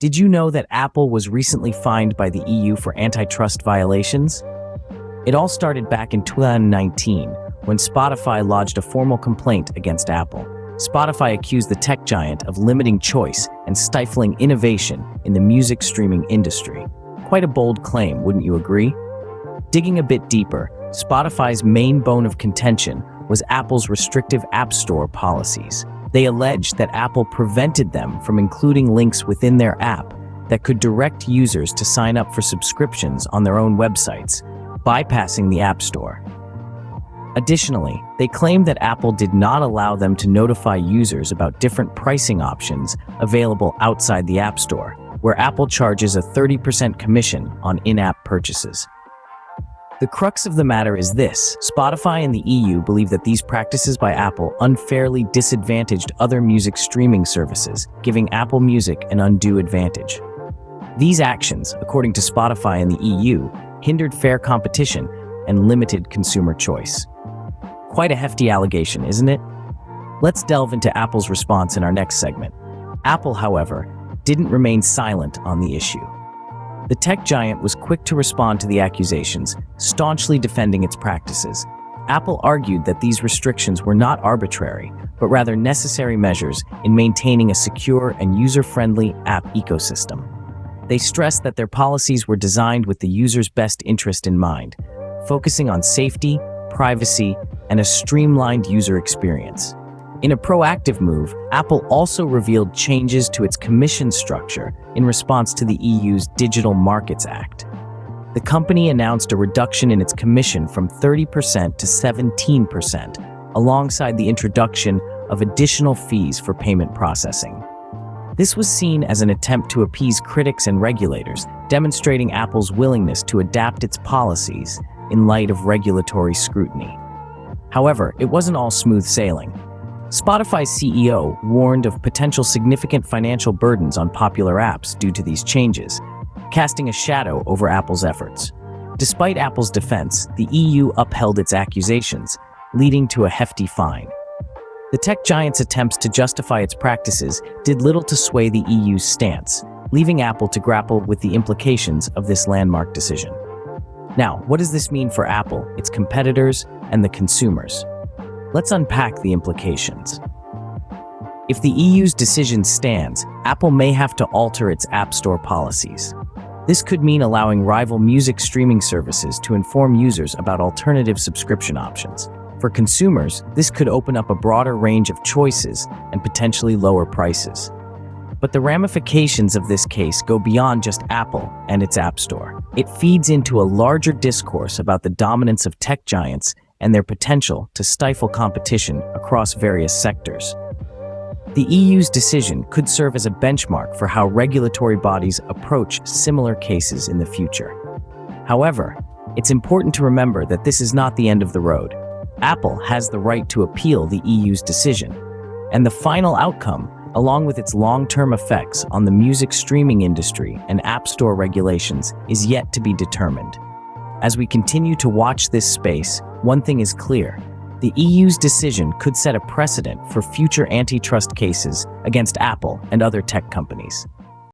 Did you know that Apple was recently fined by the EU for antitrust violations? It all started back in 2019 when Spotify lodged a formal complaint against Apple. Spotify accused the tech giant of limiting choice and stifling innovation in the music streaming industry. Quite a bold claim, wouldn't you agree? Digging a bit deeper, Spotify's main bone of contention was Apple's restrictive App Store policies. They alleged that Apple prevented them from including links within their app that could direct users to sign up for subscriptions on their own websites, bypassing the App Store. Additionally, they claimed that Apple did not allow them to notify users about different pricing options available outside the App Store, where Apple charges a 30% commission on in-app purchases. The crux of the matter is this: Spotify and the EU believe that these practices by Apple unfairly disadvantaged other music streaming services, giving Apple Music an undue advantage. These actions, according to Spotify and the EU, hindered fair competition and limited consumer choice. Quite a hefty allegation, isn't it? Let's delve into Apple's response in our next segment. Apple, however, didn't remain silent on the issue. The tech giant was quick to respond to the accusations, staunchly defending its practices. Apple argued that these restrictions were not arbitrary, but rather necessary measures in maintaining a secure and user-friendly app ecosystem. They stressed that their policies were designed with the user's best interest in mind, focusing on safety, privacy, and a streamlined user experience. In a proactive move, Apple also revealed changes to its commission structure in response to the EU's Digital Markets Act. The company announced a reduction in its commission from 30% to 17%, alongside the introduction of additional fees for payment processing. This was seen as an attempt to appease critics and regulators, demonstrating Apple's willingness to adapt its policies in light of regulatory scrutiny. However, it wasn't all smooth sailing. Spotify's CEO warned of potential significant financial burdens on popular apps due to these changes, casting a shadow over Apple's efforts. Despite Apple's defense, the EU upheld its accusations, leading to a hefty fine. The tech giant's attempts to justify its practices did little to sway the EU's stance, leaving Apple to grapple with the implications of this landmark decision. Now, what does this mean for Apple, its competitors, and the consumers? Let's unpack the implications. If the EU's decision stands, Apple may have to alter its App Store policies. This could mean allowing rival music streaming services to inform users about alternative subscription options. For consumers, this could open up a broader range of choices and potentially lower prices. But the ramifications of this case go beyond just Apple and its App Store. It feeds into a larger discourse about the dominance of tech giants and their potential to stifle competition across various sectors. The EU's decision could serve as a benchmark for how regulatory bodies approach similar cases in the future. However, it's important to remember that this is not the end of the road. Apple has the right to appeal the EU's decision, and the final outcome, along with its long-term effects on the music streaming industry and App Store regulations, is yet to be determined. As we continue to watch this space, one thing is clear: the EU's decision could set a precedent for future antitrust cases against Apple and other tech companies.